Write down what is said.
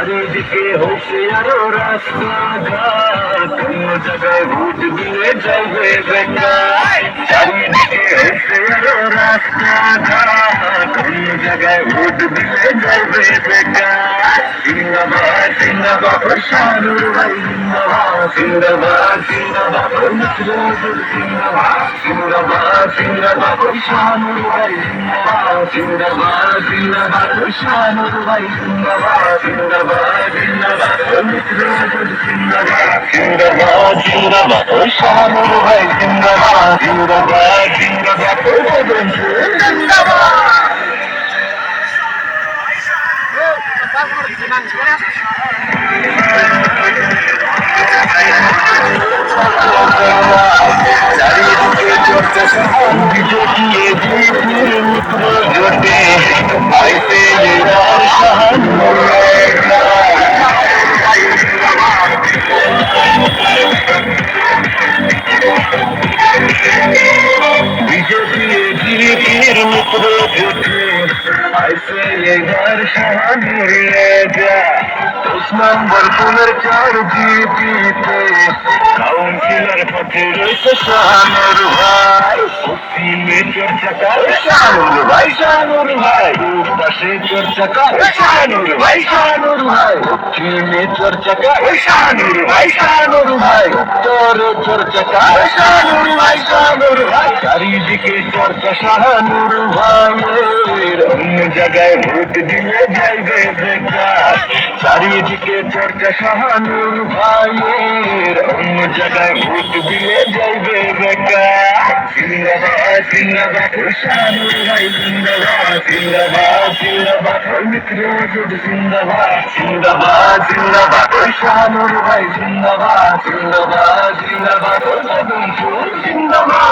চারিদিকে হয়েছে আরো রাস্তাঘাট, অন্য জায়গায় ভোট দিয়ে যাইবে বেকার। চারিদিকে হয়েছে আরো রাস্তাঘাট, অন্য জায়গায় ভোট দিয়ে যাইবে বেকার। জিন্দাবাদ জিন্দাবাদ শানুর ভাই জিন্দাবাদ, জিন্দাবাদ জিন্দাবাদ মিত্রজোট জিন্দাবাদ, জিন্দাবাদ জিন্দাবাদ শানুর ভাই জিন্দাবাদ, জিন্দাবাদ জিন্দাবাদ শানুর ভাই জিন্দাবাদ, জিন্দাবাদ জিন্দাবাদ মিত্রজোট জিন্দাবাদ, জিন্দাবাদ জিন্দাবাদ শানুর ভাই জিন্দাবাদ, জিন্দাবাদ জিন্দাবাদ জিন্দাবাদ। চারিদিকে চর্চা বিজেপি মিত্র জোটে আইসে এবার বিজেপির মিত্র জোটে আইসে এবার শাহানুর রেজা। 10 নম্বর পুনের 4 জিপিতে কাউন্সিলর পথে রয়েছে শাহানুর ভাই। পশ্চিমে চর্চা করে শাহানুর ভাই, শাহানুর ভাই পাশে চর্চা করে শাহানুর ভাই, শাহানুর ভাই দক্ষিণে চর্চা করে শাহানুর ভাই, শাহানুর ভাই উত্তরে চর্চা করে শাহানুর ভাই, শাহানুর ভাই চারিদিকে চর্চা শাহানুর ভাইয়ের, অন্য জায়গায় ভোট দিলে যাইবে বেকার। চারিদিকে চর্চা শাহানুর ভাইয়ের, অন্য জায়গায় ভোট দিলে যাইবে বেকার। জিন্দাবাদ জিন্দাবাদ শাহানুর ভাই জিন্দাবাদ, জিন্দাবাদ জিন্দাবাদ মিত্রজোট জিন্দাবাদ, জিন্দাবাদ জিন্দাবাদ শাহানুর ভাই জিন্দাবাদ, জিন্দাবাদ জিন্দাবাদ জিন্দাবাদ।